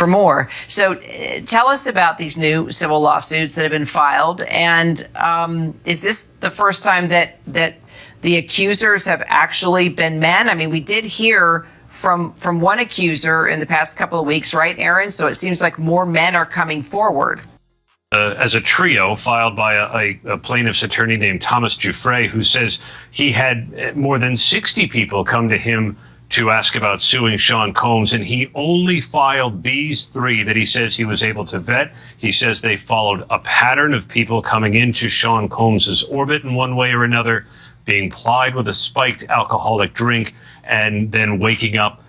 for more. So tell us about these new civil lawsuits that have been filed. And is this the first time that the accusers have actually been men? I mean, we did hear from one accuser in the past couple of weeks, right, Aaron? So it seems like more men are coming forward. As a trio filed by a plaintiff's attorney named Thomas Giuffre, who says he had more than 60 people come to him to ask about suing Sean Combs, and he only filed these 3 that he says he was able to vet. He says they followed a pattern of people coming into Sean Combs's orbit in one way or another, being plied with a spiked alcoholic drink, and then waking up.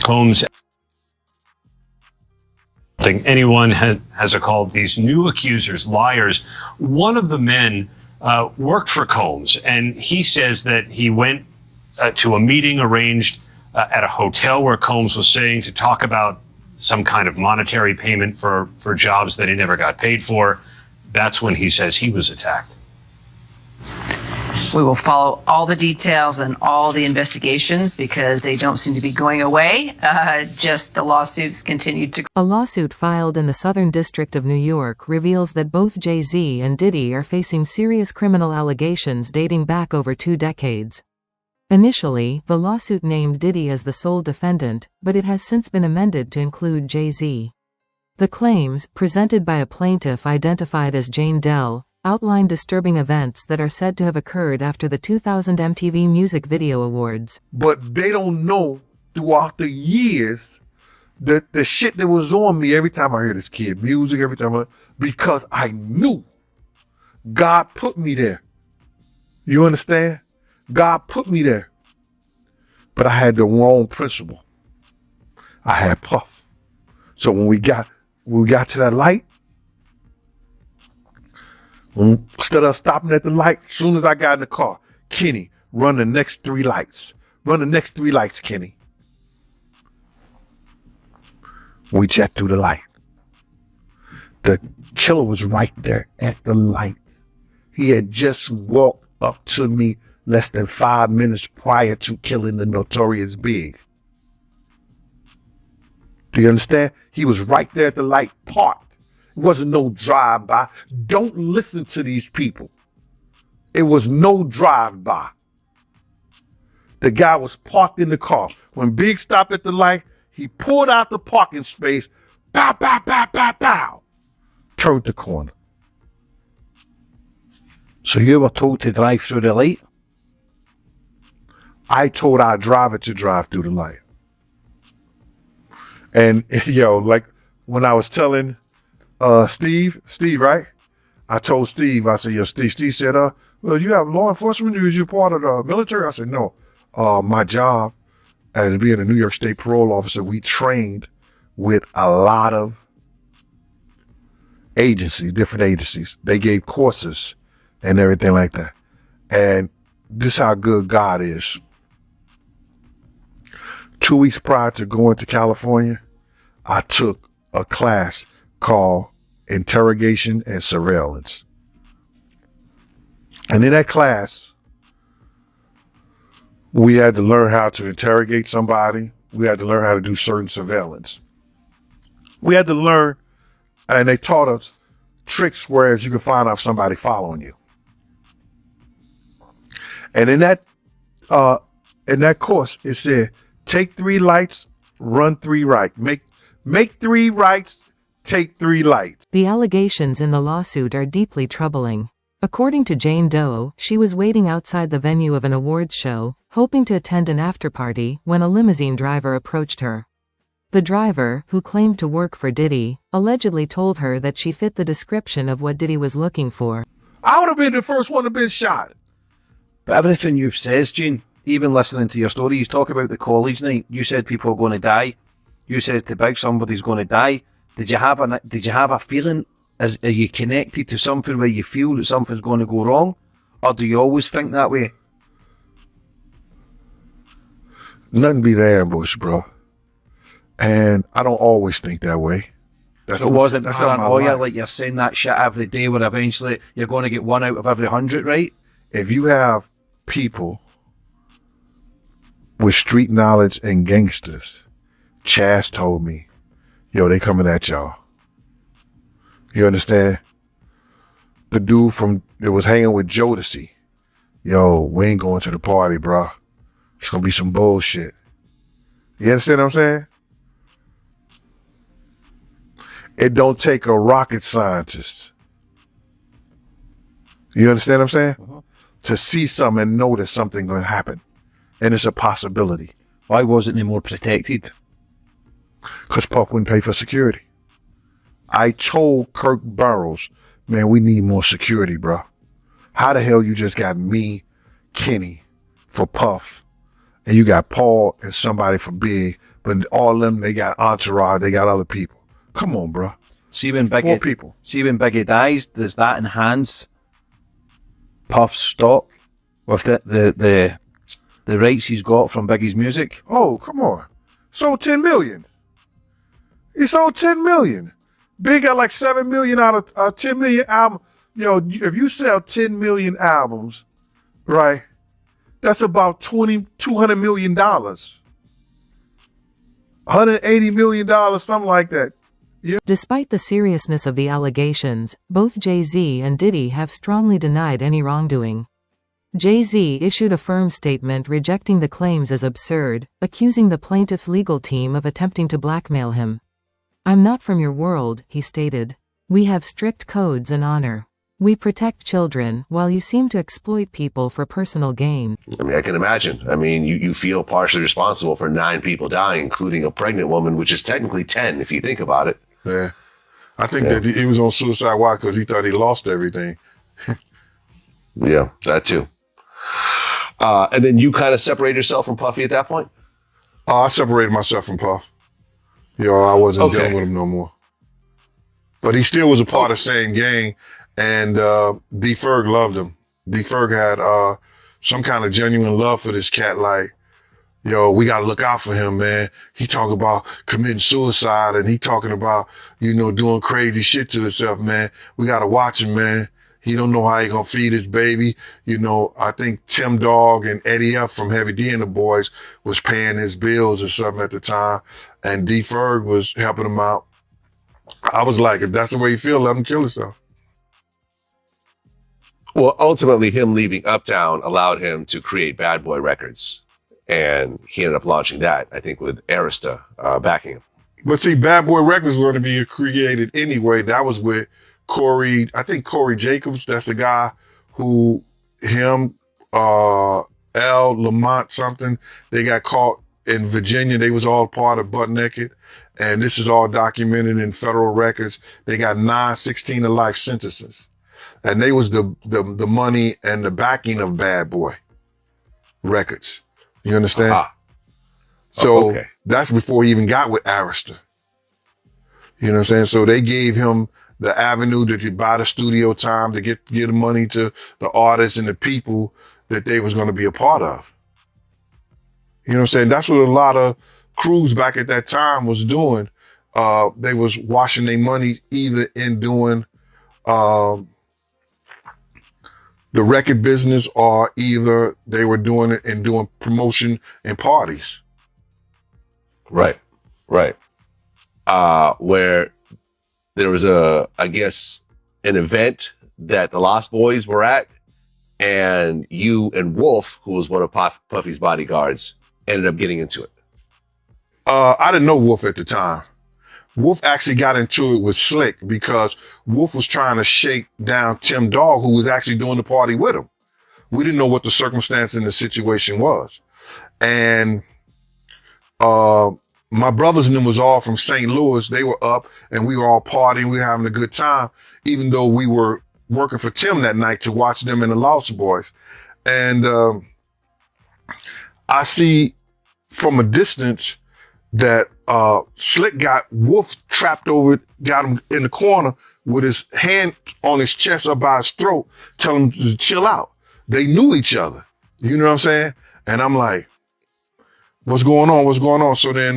Combs, anyone has called these new accusers liars. One of the men worked for Combs, and he says that he went to a meeting arranged at a hotel where Combs was saying to talk about some kind of monetary payment for jobs that he never got paid for. That's when he says he was attacked. We will follow all the details and all the investigations because they don't seem to be going away. Just the lawsuits continue to. A lawsuit filed in the Southern District of New York reveals that both Jay-Z and Diddy are facing serious criminal allegations dating back over 2 decades. Initially, the lawsuit named Diddy as the sole defendant, but it has since been amended to include Jay-Z. The claims, presented by a plaintiff identified as Jane Doe, outline disturbing events that are said to have occurred after the 2000 MTV Music Video Awards. But they don't know throughout the years that the shit that was on me every time I hear this kid music, every time because I knew God put me there. You understand? God put me there. But I had the wrong principle. I had Puff. So when we got to that light, instead of stopping at the light, as soon as I got in the car, Kenny, run the next 3 lights. Run the next 3 lights, Kenny. We jet through the light. The killer was right there at the light. He had just walked up to me less than 5 minutes prior to killing the Notorious Big. Do you understand? He was right there at the light, parked. It wasn't no drive-by. Don't listen to these people. It was no drive-by. The guy was parked in the car. When Big stopped at the light, he pulled out the parking space. Bow, bow, bow, bow, bow. Turned the corner. So you were told to drive through the light? I told our driver to drive through the light. And, like when I was telling Steve, right? I told Steve, I said, Steve said, well, you have law enforcement, or is you part of the military? I said, no. My job as being a New York State parole officer, we trained with a lot of agencies, different agencies. They gave courses and everything like that. And this is how good God is. 2 weeks prior to going to California, I took a class called Interrogation and Surveillance. And in that class, we had to learn how to interrogate somebody. We had to learn how to do certain surveillance. We had to learn, and they taught us tricks whereas you can find out if somebody following you. And in that course, it said, take 3 lights, run 3 right. Make 3 rights, take 3 lights. The allegations in the lawsuit are deeply troubling. According to Jane Doe, she was waiting outside the venue of an awards show, hoping to attend an after-party, when a limousine driver approached her. The driver, who claimed to work for Diddy, allegedly told her that she fit the description of what Diddy was looking for. I would have been the first one to be shot. But everything you've said, Gene, even listening to your story, you talk about the college night. You said people are going to die. You said to Big somebody's going to die. Did you have a feeling? Are you connected to something where you feel that something's going to go wrong? Or do you always think that way? Nothing beat an ambush, bro. And I don't always think that way. That's so wasn't paranoia, like you're saying that shit every day where eventually you're going to get 1 out of every 100, right? If you have people with street knowledge and gangsters, Chaz told me, yo, they coming at y'all. You understand? The dude that was hanging with Jodeci, yo, we ain't going to the party, bro. It's gonna be some bullshit. You understand what I'm saying? It don't take a rocket scientist. You understand what I'm saying? To see something and know that something gonna happen. And it's a possibility. Why wasn't he more protected? Because Puff wouldn't pay for security. I told Kirk Burrows, man, we need more security, bro. How the hell you just got me, Kenny, for Puff, and you got Paul and somebody for Big, but all of them, they got entourage, they got other people. Come on, bro. See when Four Biggie, people. see when Biggie dies, does that enhance Puff's stock with the rights he's got from Biggie's music? Oh, come on. Sold 10 million. He sold 10 million. Big got like 7 million out of 10 million album. Yo, if you sell 10 million albums, right, that's about $200 million. $180 million, something like that. Despite the seriousness of the allegations, both Jay-Z and Diddy have strongly denied any wrongdoing. Jay-Z issued a firm statement rejecting the claims as absurd, accusing the plaintiff's legal team of attempting to blackmail him. "I'm not from your world," he stated. "We have strict codes and honor. We protect children, while you seem to exploit people for personal gain." I mean, I can imagine. I mean, you feel partially responsible for 9 people dying, including a pregnant woman, which is technically 10 if you think about it. Yeah. I think that he was on suicide watch because he thought he lost everything. Yeah, that too. And then you kind of separate yourself from Puffy at that point? I separated myself from Puff. Yo, I wasn't dealing with him no more. But he still was a part of same gang, and D. Ferg loved him. D. Ferg had some kind of genuine love for this cat, like, yo, we got to look out for him, man. He talking about committing suicide, and he talking about, doing crazy shit to himself, man. We got to watch him, man. He don't know how he gonna feed his baby. I think Tim Dog and Eddie F from Heavy D and the Boys was paying his bills or something at the time, and D. Ferg was helping him out. I was like, if that's the way you feel, let him kill himself. Well, ultimately, him leaving Uptown allowed him to create Bad Boy Records. And he ended up launching that, I think, with Arista backing him. But see, Bad Boy Records were going to be created anyway. That was with Corey Jacobs. That's the guy who, L. Lamont something, they got caught in Virginia. They was all part of Butt Naked. And this is all documented in federal records. They got 9 16 to life sentences. And they was the money and the backing of Bad Boy Records. You understand? So that's before he even got with Arista. You know what I'm saying? So they gave him the avenue to buy the studio time to get the money to the artists and the people that they was going to be a part of. You know what I'm saying? That's what a lot of crews back at that time was doing. They was washing their money either in doing the record business, or either they were doing it and doing promotion and parties. Right. Where there was an event that the Lost Boys were at, and you and Wolf, who was one of Puffy's bodyguards, ended up getting into it. I didn't know Wolf at the time. Wolf actually got into it with Slick because Wolf was trying to shake down Tim Dog, who was actually doing the party with him. We didn't know what the circumstance in the situation was. And my brothers and them was all from St. Louis. They were up and we were all partying. We were having a good time, even though we were working for Tim that night to watch them and the Lost Boys. And I see from a distance that Slick got Wolf trapped over, got him in the corner with his hand on his chest up by his throat, telling him to chill out. They knew each other. You know what I'm saying? And I'm like, what's going on? So then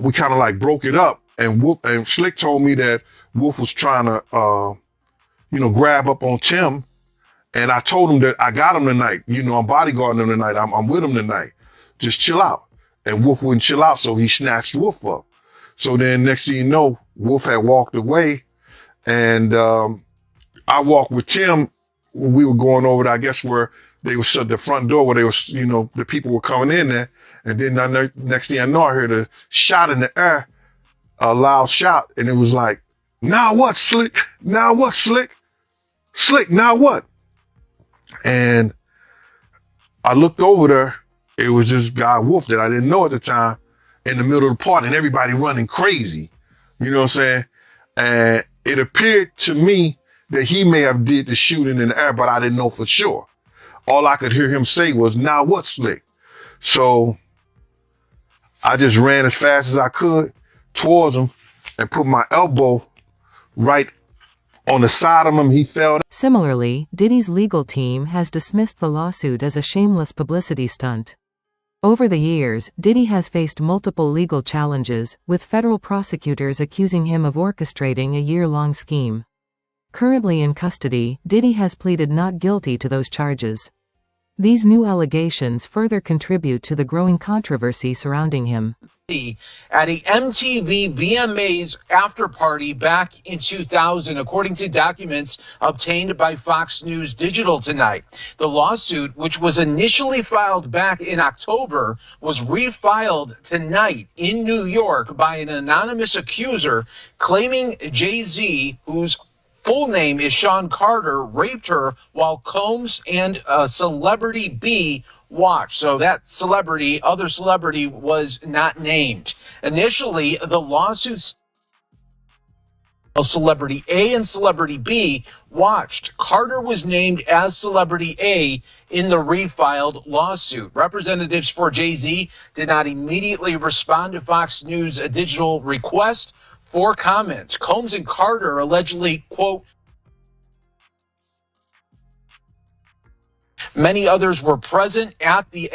we kind of like broke it up, and Slick told me that Wolf was trying to grab up on Tim, And I told him that I got him tonight. You know, I'm bodyguarding him tonight. I'm with him tonight. Just chill out. And Wolf wouldn't chill out, so he snatched Wolf up. So then next thing you know, Wolf had walked away, and I walked with Tim when we were going over there, I guess where they was shut the front door where they was, you know, the people were coming in there. And then next thing I know, I heard a shot in the air, a loud shot. And it was like, now what, Slick? Now what, Slick? Slick, now what? And I looked over there. It was this guy, Wolf, that I didn't know at the time, in the middle of the party, and everybody running crazy. You know what I'm saying? And it appeared to me that he may have did the shooting in the air, but I didn't know for sure. All I could hear him say was, now what, Slick? So I just ran as fast as I could towards him and put my elbow right on the side of him. He fell down. Similarly, Diddy's legal team has dismissed the lawsuit as a shameless publicity stunt. Over the years, Diddy has faced multiple legal challenges, with federal prosecutors accusing him of orchestrating a year-long scheme. Currently in custody, Diddy has pleaded not guilty to those charges. These new allegations further contribute to the growing controversy surrounding him. At a MTV VMAs after party back in 2000, according to documents obtained by Fox News Digital tonight. The lawsuit, which was initially filed back in October, was refiled tonight in New York by an anonymous accuser claiming Jay-Z, whose full name is Sean Carter, raped her while Combs and Celebrity B watched. So that other celebrity was not named. Initially, the lawsuits of Celebrity A and Celebrity B watched. Carter was named as Celebrity A in the refiled lawsuit. Representatives for Jay-Z did not immediately respond to Fox News Digital request for comments. Combs and Carter allegedly, quote, many others were present at the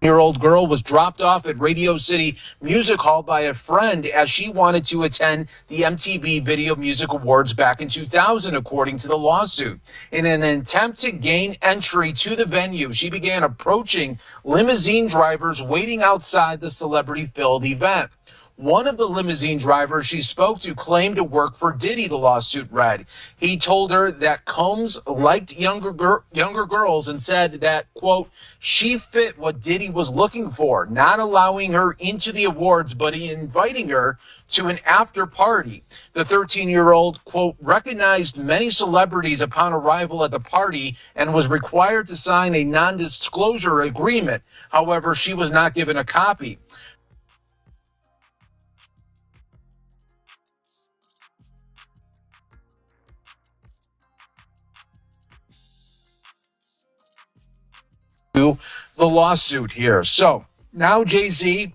year-old girl was dropped off at Radio City Music Hall by a friend as she wanted to attend the MTV Video Music Awards back in 2000, according to the lawsuit. In an attempt to gain entry to the venue, she began approaching limousine drivers waiting outside the celebrity-filled event. One of the limousine drivers she spoke to claimed to work for Diddy, the lawsuit read. He told her that Combs liked younger girls and said that, quote, she fit what Diddy was looking for, not allowing her into the awards, but inviting her to an after party. The 13-year-old, quote, recognized many celebrities upon arrival at the party and was required to sign a non-disclosure agreement. However, she was not given a copy. The lawsuit here. So now Jay-Z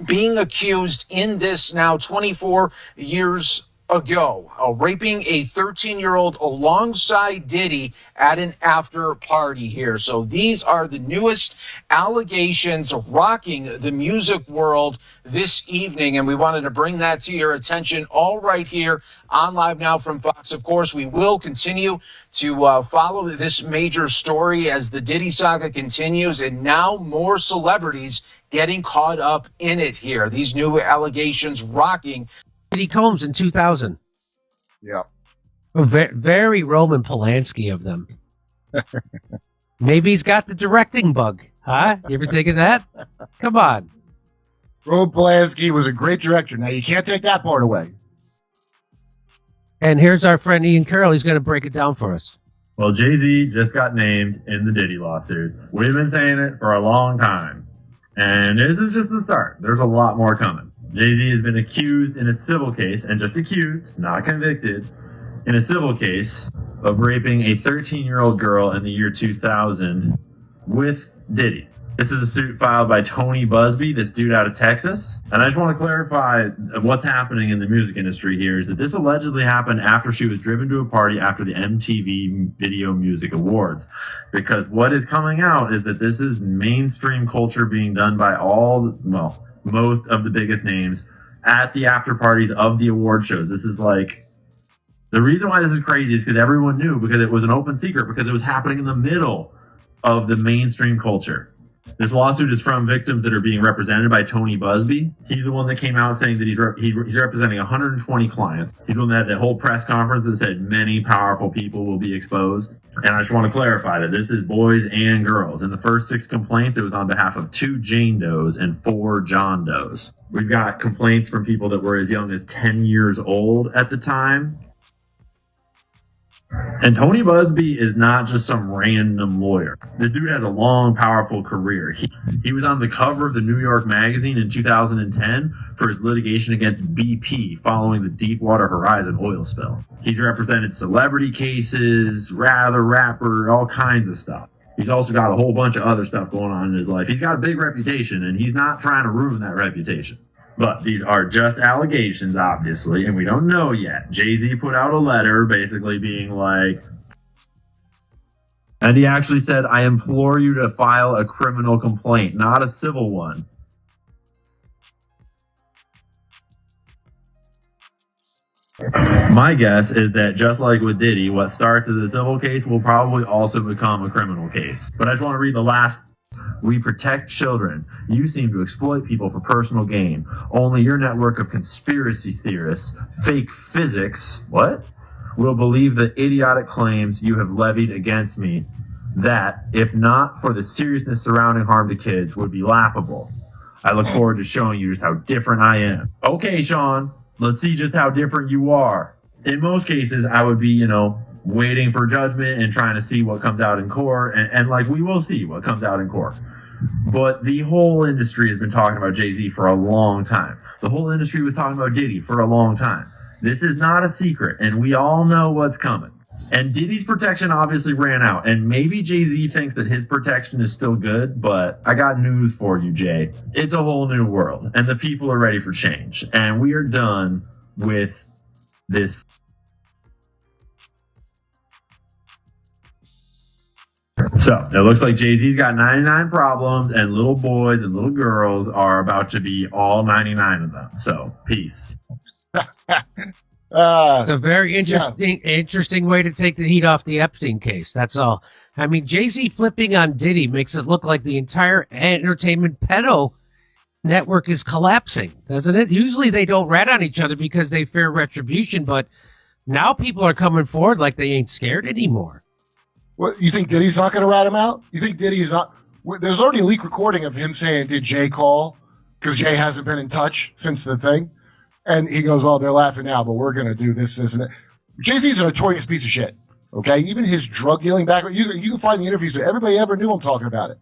being accused in this now 24 years ago, raping a 13-year-old alongside Diddy at an after party here. So these are the newest allegations rocking the music world this evening, and we wanted to bring that to your attention all right here on Live Now from Fox. Of course, we will continue to follow this major story as the Diddy saga continues, and now more celebrities getting caught up in it here. These new allegations rocking. Diddy Combs in 2000. Yeah. Very Roman Polanski of them. Maybe he's got the directing bug. Huh? You ever think of that? Come on. Roman Polanski was a great director. Now, you can't take that part away. And here's our friend Ian Carroll. He's going to break it down for us. Well, Jay-Z just got named in the Diddy lawsuits. We've been saying it for a long time. And this is just the start. There's a lot more coming. Jay-Z has been accused in a civil case, and just accused, not convicted, in a civil case of raping a 13-year-old girl in the year 2000 with Diddy. This is a suit filed by Tony Busby, this dude out of Texas. And I just want to clarify what's happening in the music industry here is that this allegedly happened after she was driven to a party after the MTV Video Music Awards. Because what is coming out is that this is mainstream culture being done by most of the biggest names at the after parties of the award shows. This is like The reason why this is crazy is because everyone knew, because it was an open secret, because it was happening in the middle of the mainstream culture. This lawsuit is from victims that are being represented by Tony Busby. He's the one that came out saying that he's representing 120 clients. He's the one that had that whole press conference that said many powerful people will be exposed. And I just want to clarify that this is boys and girls. In the first 6 complaints, it was on behalf of 2 Jane Does and 4 John Does. We've got complaints from people that were as young as 10 years old at the time. And Tony Busby is not just some random lawyer. This dude has a long, powerful career. He was on the cover of the New York Magazine in 2010 for his litigation against BP following the Deepwater Horizon oil spill. He's represented celebrity cases, rapper, all kinds of stuff. He's also got a whole bunch of other stuff going on in his life. He's got a big reputation, and he's not trying to ruin that reputation. But these are just allegations, obviously, and we don't know yet. Jay-Z put out a letter basically being like, and he actually said, I implore you to file a criminal complaint, not a civil one. My guess is that just like with Diddy, what starts as a civil case will probably also become a criminal case. But I just want to read the last. We protect children. You seem to exploit people for personal gain. Only your network of conspiracy theorists, fake physics, will believe the idiotic claims you have levied against me that, if not for the seriousness surrounding harm to kids, would be laughable. I look forward to showing you just how different I am. Okay, Sean, let's see just how different you are. In most cases, I would be, waiting for judgment and trying to see what comes out in court. And like, we will see what comes out in court. But the whole industry has been talking about Jay-Z for a long time. The whole industry was talking about Diddy for a long time. This is not a secret, and we all know what's coming. And Diddy's protection obviously ran out, and maybe Jay-Z thinks that his protection is still good, but I got news for you, Jay. It's a whole new world, and the people are ready for change. And we are done with this. So, it looks like Jay-Z's got 99 problems, and little boys and little girls are about to be all 99 of them. So, peace. It's a very interesting way to take the heat off the Epstein case. That's all. I mean, Jay-Z flipping on Diddy makes it look like the entire entertainment pedo network is collapsing, doesn't it? Usually they don't rat on each other because they fear retribution, but now people are coming forward like they ain't scared anymore. What, you think Diddy's not going to rat him out? You think Diddy's not? There's already a leak recording of him saying, did Jay call? Because Jay hasn't been in touch since the thing. And he goes, well, they're laughing now, but we're going to do this, and that. Jay-Z's a notorious piece of shit, okay? Even his drug dealing background, you can find the interviews that everybody ever knew him talking about it.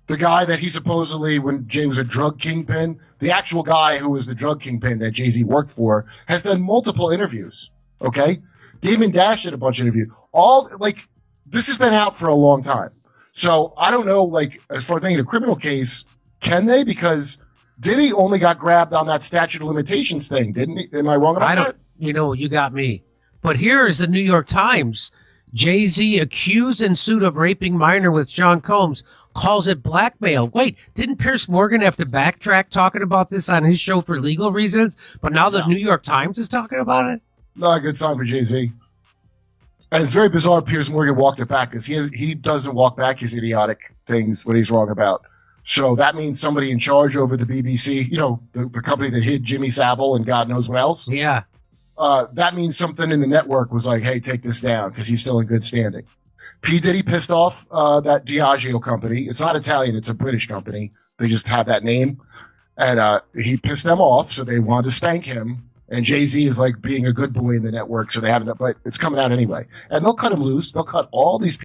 The guy that he supposedly, when Jay was a drug kingpin, the actual guy who was the drug kingpin that Jay-Z worked for, has done multiple interviews, okay? Damon Dash did a bunch of interviews. This has been out for a long time. So I don't know, as far as thinking a criminal case, can they? Because Diddy only got grabbed on that statute of limitations thing, didn't he? Am I wrong about that? You got me. But here is the New York Times. Jay-Z accused and sued of raping minor with Sean Combs, calls it blackmail. Wait, didn't Piers Morgan have to backtrack talking about this on his show for legal reasons? But now the New York Times is talking about it? Not a good sign for Jay-Z. And it's very bizarre Piers Morgan walked it back because he doesn't walk back his idiotic things when he's wrong about. So that means somebody in charge over the BBC, the company that hid Jimmy Savile and God knows what else. Yeah. That means something in the network was like, hey, take this down because he's still in good standing. P. Diddy pissed off that Diageo company. It's not Italian. It's a British company. They just have that name. And he pissed them off, so they wanted to spank him. And Jay-Z is like being a good boy in the network, so they haven't, but it's coming out anyway. And they'll cut him loose. They'll cut all these people.